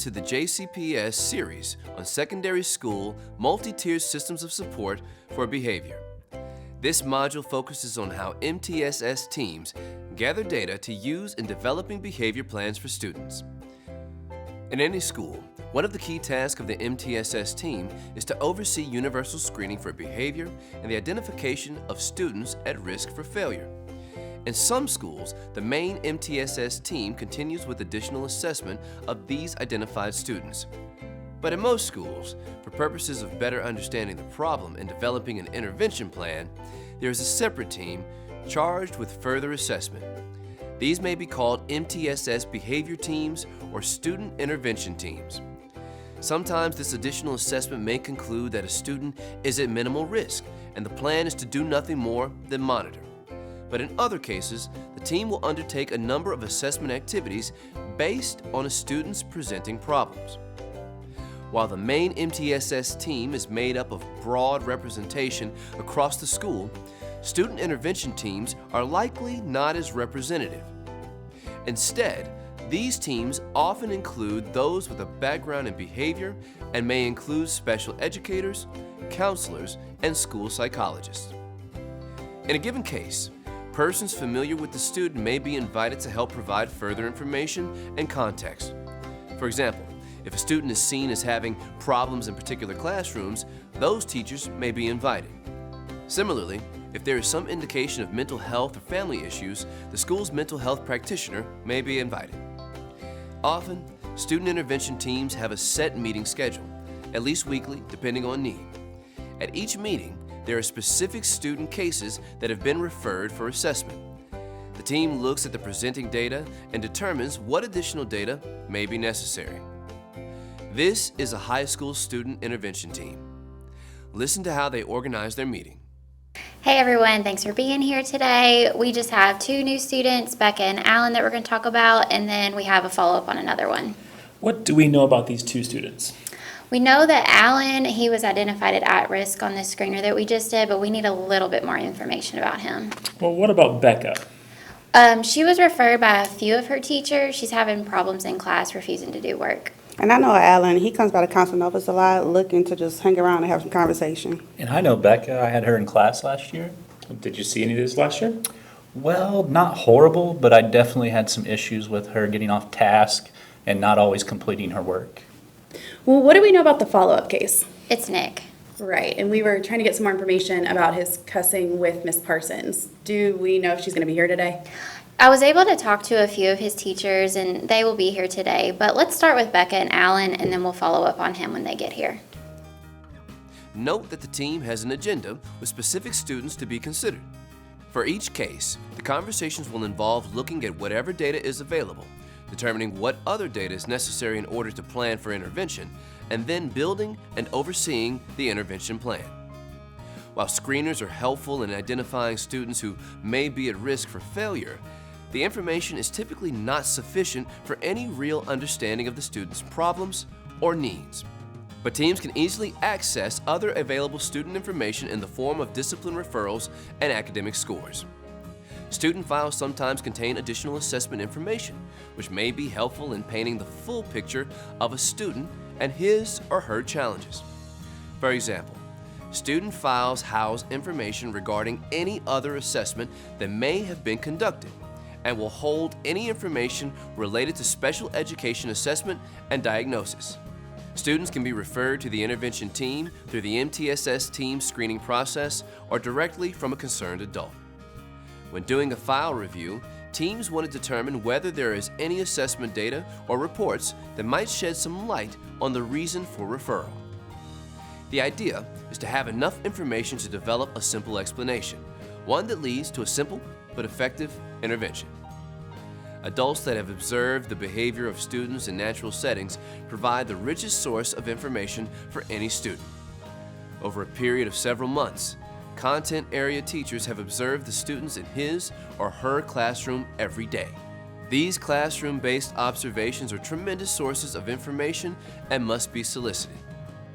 to the JCPS series on secondary school multi-tiered systems of support for behavior. This module focuses on how MTSS teams gather data to use in developing behavior plans for students. In any school, one of the key tasks of the MTSS team is to oversee universal screening for behavior and the identification of students at risk for failure. In some schools, the main MTSS team continues with additional assessment of these identified students. But in most schools, for purposes of better understanding the problem and developing an intervention plan, there is a separate team charged with further assessment. These may be called MTSS behavior teams or student intervention teams. Sometimes this additional assessment may conclude that a student is at minimal risk and the plan is to do nothing more than monitor. But in other cases, the team will undertake a number of assessment activities based on a student's presenting problems. While the main MTSS team is made up of broad representation across the school, student intervention teams are likely not as representative. Instead, these teams often include those with a background in behavior and may include special educators, counselors, and school psychologists. In a given case, persons familiar with the student may be invited to help provide further information and context. For example, if a student is seen as having problems in particular classrooms, those teachers may be invited. Similarly, if there is some indication of mental health or family issues, the school's mental health practitioner may be invited. Often, student intervention teams have a set meeting schedule, at least weekly, depending on need. At each meeting, there are specific student cases that have been referred for assessment. The team looks at the presenting data and determines what additional data may be necessary. This is a high school student intervention team. Listen to how they organize their meeting. Hey everyone, thanks for being here today. We just have two new students, Becca and Alan, that we're going to talk about, and then we have a follow-up on another one. What do we know about these two students? We know that Alan, he was identified at risk on this screener that we just did, but we need a little bit more information about him. Well, what about Becca? She was referred by a few of her teachers. She's having problems in class, refusing to do work. And I know Alan, he comes by the counseling office a lot, looking to just hang around and have some conversation. And I know Becca, I had her in class last year. Did you see any of this last year? Well, not horrible, but I definitely had some issues with her getting off task and not always completing her work. Well, what do we know about the follow-up case? It's Nick. Right, and we were trying to get some more information about his cussing with Miss Parsons. Do we know if she's going to be here today? I was able to talk to a few of his teachers, and they will be here today. But let's start with Becca and Alan, and then we'll follow up on him when they get here. Note that the team has an agenda with specific students to be considered. For each case, the conversations will involve looking at whatever data is available, determining what other data is necessary in order to plan for intervention, and then building and overseeing the intervention plan. While screeners are helpful in identifying students who may be at risk for failure, the information is typically not sufficient for any real understanding of the student's problems or needs. But teams can easily access other available student information in the form of discipline referrals and academic scores. Student files sometimes contain additional assessment information, which may be helpful in painting the full picture of a student and his or her challenges. For example, student files house information regarding any other assessment that may have been conducted and will hold any information related to special education assessment and diagnosis. Students can be referred to the intervention team through the MTSS team screening process or directly from a concerned adult. When doing a file review, teams want to determine whether there is any assessment data or reports that might shed some light on the reason for referral. The idea is to have enough information to develop a simple explanation, one that leads to a simple but effective intervention. Adults that have observed the behavior of students in natural settings provide the richest source of information for any student. Over a period of several months, content area teachers have observed the students in his or her classroom every day. These classroom-based observations are tremendous sources of information and must be solicited.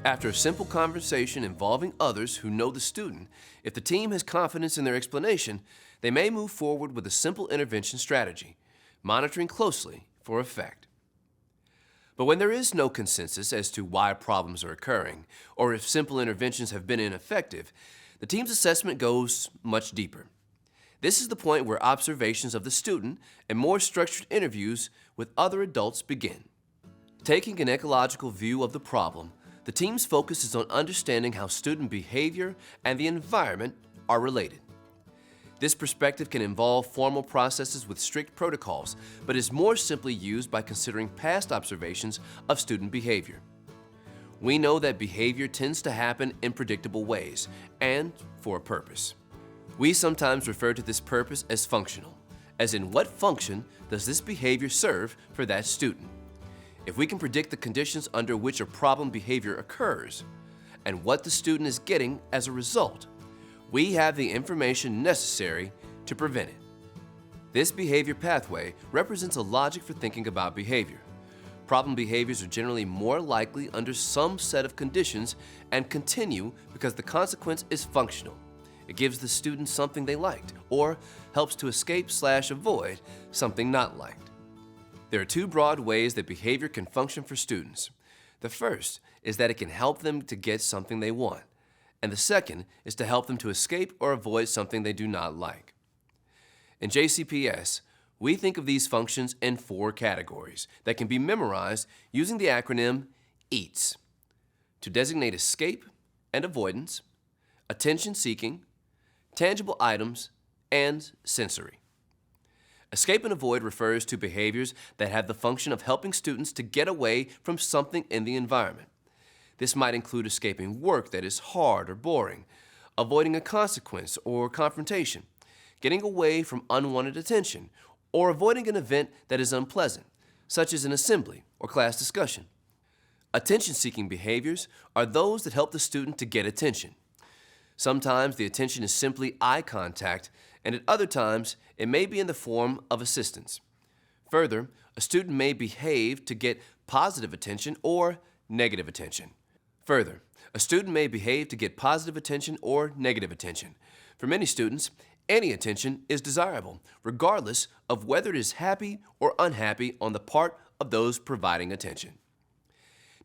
After a simple conversation involving others who know the student, if the team has confidence in their explanation, they may move forward with a simple intervention strategy, monitoring closely for effect. But when there is no consensus as to why problems are occurring, or if simple interventions have been ineffective, the team's assessment goes much deeper. This is the point where observations of the student and more structured interviews with other adults begin. Taking an ecological view of the problem, the team's focus is on understanding how student behavior and the environment are related. This perspective can involve formal processes with strict protocols, but is more simply used by considering past observations of student behavior. We know that behavior tends to happen in predictable ways, and for a purpose. We sometimes refer to this purpose as functional, as in what function does this behavior serve for that student? If we can predict the conditions under which a problem behavior occurs, and what the student is getting as a result, we have the information necessary to prevent it. This behavior pathway represents a logic for thinking about behavior. Problem behaviors are generally more likely under some set of conditions and continue because the consequence is functional. It gives the student something they liked, or helps to escape/avoid something not liked. There are two broad ways that behavior can function for students. The first is that it can help them to get something they want, and the second is to help them to escape or avoid something they do not like. In JCPS, we think of these functions in 4 categories that can be memorized using the acronym EATS: to designate escape and avoidance, attention-seeking, tangible items, and sensory. Escape and avoid refers to behaviors that have the function of helping students to get away from something in the environment. This might include escaping work that is hard or boring, avoiding a consequence or confrontation, getting away from unwanted attention, or avoiding an event that is unpleasant, such as an assembly or class discussion. Attention-seeking behaviors are those that help the student to get attention. Sometimes the attention is simply eye contact, and at other times it may be in the form of assistance. Further, a student may behave to get positive attention or negative attention. Further, a student may behave to get positive attention or negative attention. For many students, any attention is desirable, regardless of whether it is happy or unhappy on the part of those providing attention.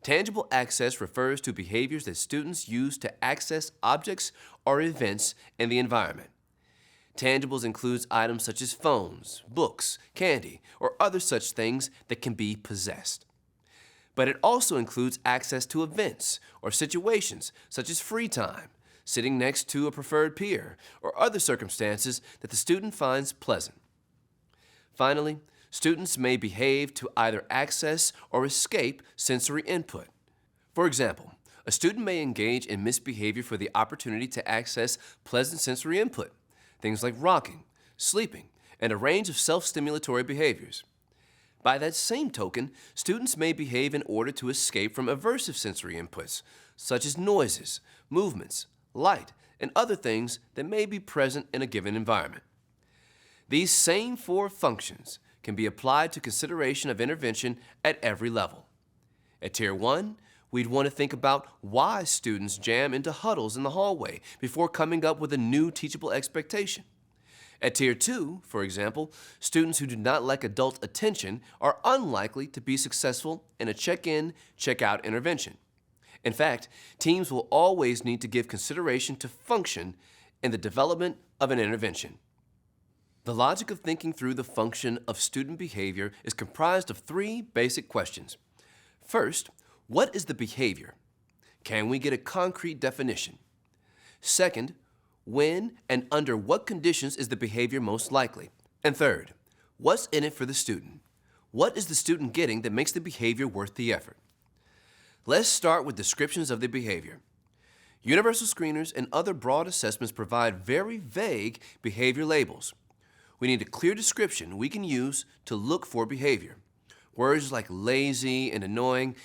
Tangible access refers to behaviors that students use to access objects or events in the environment. Tangibles includes items such as phones, books, candy, or other such things that can be possessed. But it also includes access to events or situations such as free time, sitting next to a preferred peer, or other circumstances that the student finds pleasant. Finally, students may behave to either access or escape sensory input. For example, a student may engage in misbehavior for the opportunity to access pleasant sensory input, things like rocking, sleeping, and a range of self-stimulatory behaviors. By that same token, students may behave in order to escape from aversive sensory inputs, such as noises, movements, light, and other things that may be present in a given environment. These same 4 functions can be applied to consideration of intervention at every level. At Tier 1, we'd want to think about why students jam into huddles in the hallway before coming up with a new teachable expectation. At Tier 2, for example, students who do not like adult attention are unlikely to be successful in a check-in, check-out intervention. In fact, teams will always need to give consideration to function in the development of an intervention. The logic of thinking through the function of student behavior is comprised of 3 basic questions. First, what is the behavior? Can we get a concrete definition? Second, when and under what conditions is the behavior most likely? And third, what's in it for the student? What is the student getting that makes the behavior worth the effort? Let's start with descriptions of the behavior. Universal screeners and other broad assessments provide very vague behavior labels. We need a clear description we can use to look for behavior. Words like lazy and annoying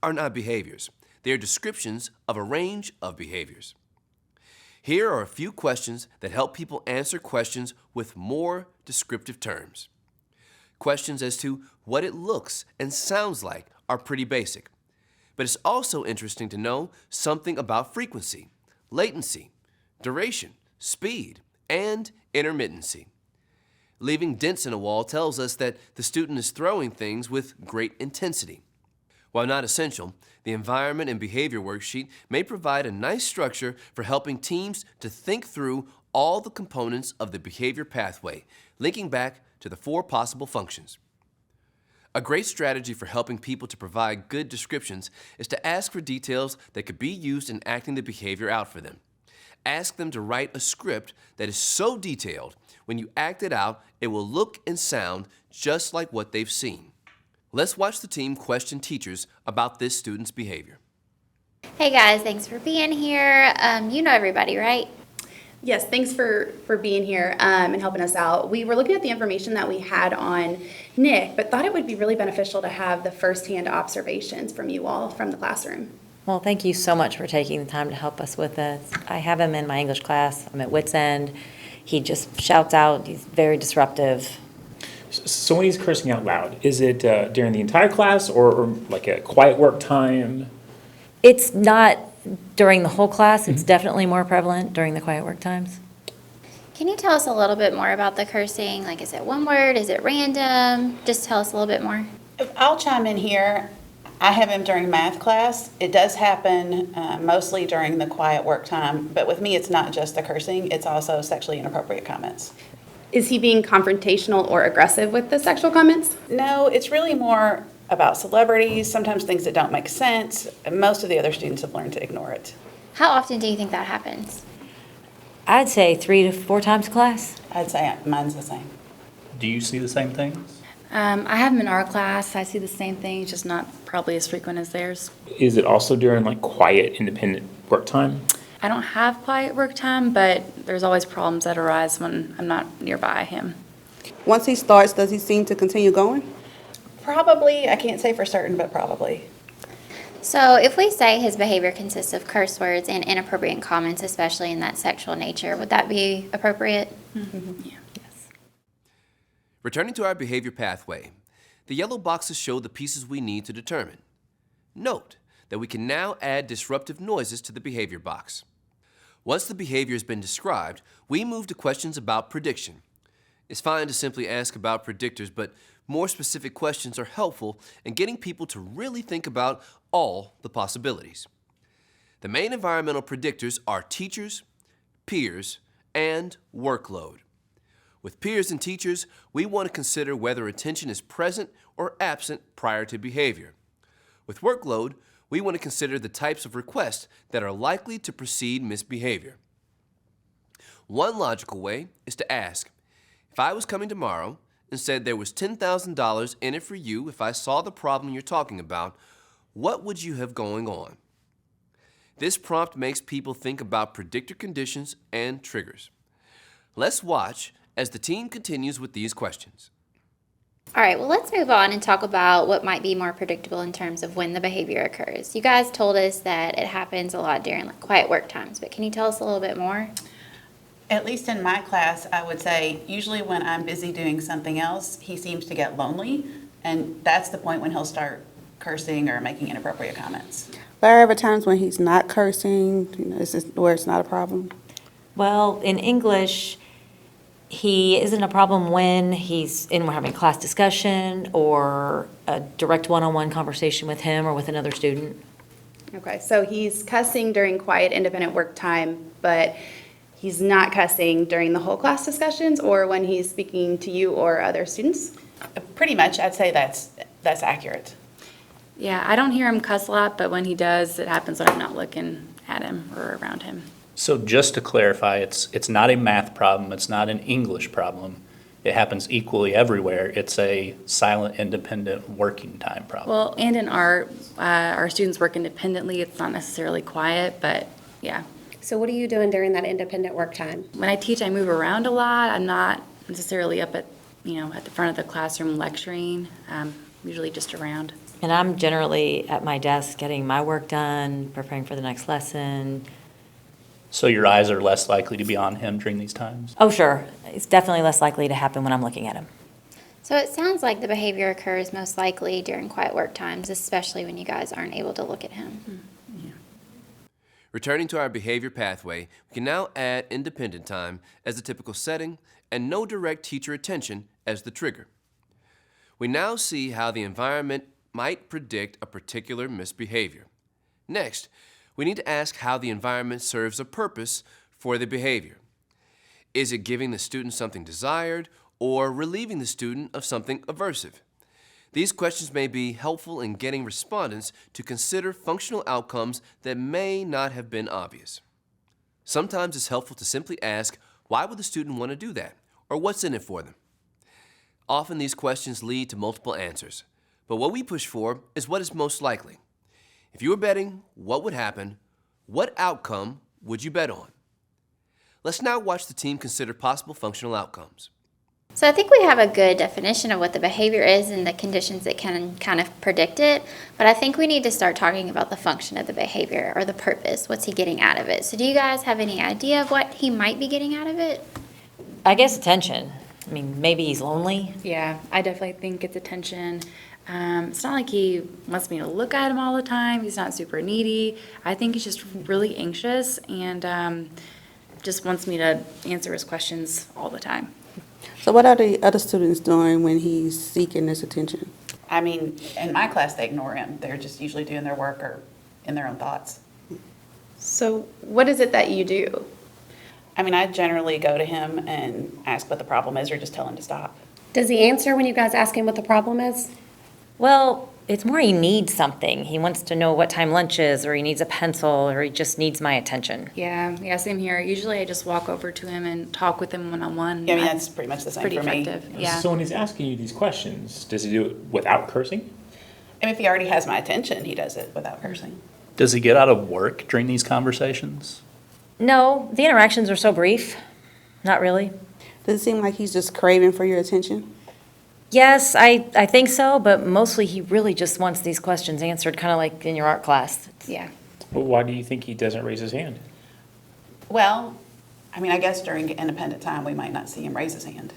are not behaviors. They are descriptions of a range of behaviors. Here are a few questions that help people answer questions with more descriptive terms. Questions as to what it looks and sounds like are pretty basic. But it's also interesting to know something about frequency, latency, duration, speed, and intermittency. Leaving dents in a wall tells us that the student is throwing things with great intensity. While not essential, the environment and behavior worksheet may provide a nice structure for helping teams to think through all the components of the behavior pathway, linking back to the 4 possible functions. A great strategy for helping people to provide good descriptions is to ask for details that could be used in acting the behavior out for them. Ask them to write a script that is so detailed, when you act it out, it will look and sound just like what they've seen. Let's watch the team question teachers about this student's behavior. Hey guys, thanks for being here. You know everybody, right? Yes, thanks for being here and helping us out. We were looking at the information that we had on Nick, but thought it would be really beneficial to have the firsthand observations from you all from the classroom. Well, thank you so much for taking the time to help us with this. I have him in my English class. I'm at wit's end. He just shouts out. He's very disruptive. So when he's cursing out loud, is it during the entire class or like a quiet work time? It's not during the whole class. It's definitely more prevalent during the quiet work times. Can you tell us a little bit more about the cursing? Like, is it one word? Is it random? Just tell us a little bit more. I'll chime in here. I have him during math class. It does happen mostly during the quiet work time, but with me, it's not just the cursing, it's also sexually inappropriate comments. Is he being confrontational or aggressive with the sexual comments? No, it's really more about celebrities, sometimes things that don't make sense. Most of the other students have learned to ignore it. How often do you think that happens? I'd say 3 to 4 times a class. I'd say mine's the same. Do you see the same things? I have them in our class. I see the same thing, just not probably as frequent as theirs. Is it also during like quiet, independent work time? I don't have quiet work time, but there's always problems that arise when I'm not nearby him. Once he starts, does he seem to continue going? Probably, I can't say for certain, but probably. So if we say his behavior consists of curse words and inappropriate comments, especially in that sexual nature, would that be appropriate? Mm-hmm. Yeah. Returning to our behavior pathway, the yellow boxes show the pieces we need to determine. Note that we can now add disruptive noises to the behavior box. Once the behavior has been described, we move to questions about prediction. It's fine to simply ask about predictors, but more specific questions are helpful in getting people to really think about all the possibilities. The main environmental predictors are teachers, peers, and workload. With peers and teachers, we want to consider whether attention is present or absent prior to behavior. With workload, we want to consider the types of requests that are likely to precede misbehavior. One logical way is to ask, if I was coming tomorrow and said there was $10,000 in it for you if I saw the problem you're talking about, what would you have going on? This prompt makes people think about predictor conditions and triggers. Let's watch as the team continues with these questions. All right, well, let's move on and talk about what might be more predictable in terms of when the behavior occurs. You guys told us that it happens a lot during quiet work times, but can you tell us a little bit more? At least in my class, I would say usually when I'm busy doing something else, he seems to get lonely, and that's the point when he'll start cursing or making inappropriate comments. There are ever times when he's not cursing, is this where it's not a problem? Well, in English, he isn't a problem when we're having class discussion or a direct one-on-one conversation with him or with another student. Okay, so he's cussing during quiet, independent work time, but he's not cussing during the whole class discussions or when he's speaking to you or other students? Pretty much, I'd say that's accurate. Yeah, I don't hear him cuss a lot, but when he does, it happens when I'm not looking at him or around him. So just to clarify, it's not a math problem, it's not an English problem. It happens equally everywhere. It's a silent, independent working time problem. Well, and in art, our students work independently. It's not necessarily quiet, but yeah. So what are you doing during that independent work time? When I teach, I move around a lot. I'm not necessarily up at the front of the classroom lecturing. Usually just around. And I'm generally at my desk getting my work done, preparing for the next lesson. So your eyes are less likely to be on him during these times? Oh, sure. It's definitely less likely to happen when I'm looking at him. So it sounds like the behavior occurs most likely during quiet work times, especially when you guys aren't able to look at him. Yeah. Returning to our behavior pathway, we can now add independent time as the typical setting and no direct teacher attention as the trigger. We now see how the environment might predict a particular misbehavior. Next, we need to ask how the environment serves a purpose for the behavior. Is it giving the student something desired or relieving the student of something aversive? These questions may be helpful in getting respondents to consider functional outcomes that may not have been obvious. Sometimes it's helpful to simply ask, why would the student want to do that? Or what's in it for them? Often these questions lead to multiple answers, but what we push for is what is most likely. If you were betting, what would happen? What outcome would you bet on? Let's now watch the team consider possible functional outcomes. So I think we have a good definition of what the behavior is and the conditions that can kind of predict it, but I think we need to start talking about the function of the behavior or the purpose. What's he getting out of it? So do you guys have any idea of what he might be getting out of it? I guess attention. I mean, maybe he's lonely. Yeah, I definitely think it's attention. It's not like he wants me to look at him all the time. He's not super needy. I think he's just really anxious and just wants me to answer his questions all the time. So what are the other students doing when he's seeking this attention? I mean, in my class, they ignore him. They're just usually doing their work or in their own thoughts. So what is it that you do? I mean, I generally go to him and ask what the problem is or just tell him to stop. Does he answer when you guys ask him what the problem is? Well, it's more he needs something. He wants to know what time lunch is, or he needs a pencil, or he just needs my attention. Yeah, same here. Usually I just walk over to him and talk with him one-on-one. Yeah, I mean, that's pretty much the same Pretty for me. effective, yeah. So when he's asking you these questions, does he do it without cursing? And if he already has my attention, he does it without cursing. Does he get out of work during these conversations? No, the interactions are so brief. Not really. Does it seem like he's just craving for your attention? Yes, I think so, but mostly he really just wants these questions answered, kind of like in your art class. Yeah. Well, why do you think he doesn't raise his hand? Well, I mean, I guess during independent time, we might not see him raise his hand.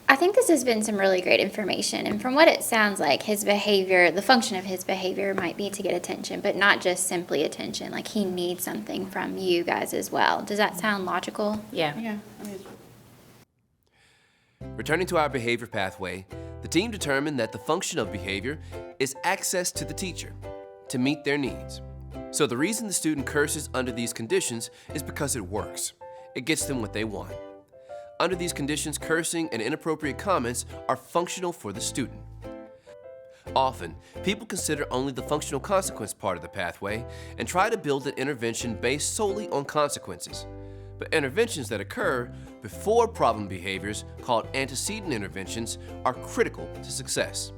I think this has been some really great information, and from what it sounds like, his behavior, the function of his behavior might be to get attention, but not just simply attention. Like, he needs something from you guys as well. Does that sound logical? Yeah. Yeah, I mean, Returning to our behavior pathway, the team determined that the function of behavior is access to the teacher to meet their needs. So the reason the student curses under these conditions is because it works. It gets them what they want. Under these conditions, cursing and inappropriate comments are functional for the student. Often, people consider only the functional consequence part of the pathway and try to build an intervention based solely on consequences. But interventions that occur before problem behaviors, called antecedent interventions, are critical to success.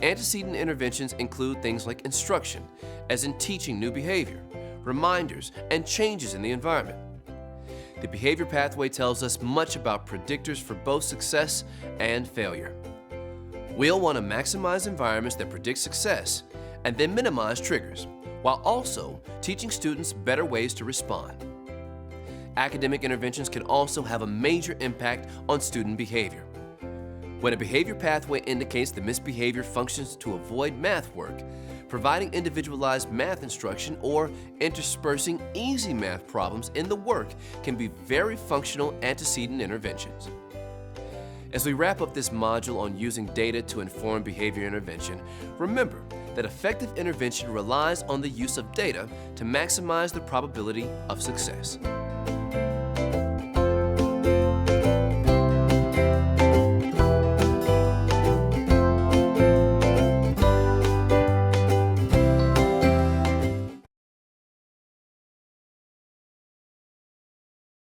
Antecedent interventions include things like instruction, as in teaching new behavior, reminders, and changes in the environment. The behavior pathway tells us much about predictors for both success and failure. We'll want to maximize environments that predict success and then minimize triggers, while also teaching students better ways to respond. Academic interventions can also have a major impact on student behavior. When a behavior pathway indicates the misbehavior functions to avoid math work, providing individualized math instruction or interspersing easy math problems in the work can be very functional antecedent interventions. As we wrap up this module on using data to inform behavior intervention, remember that effective intervention relies on the use of data to maximize the probability of success.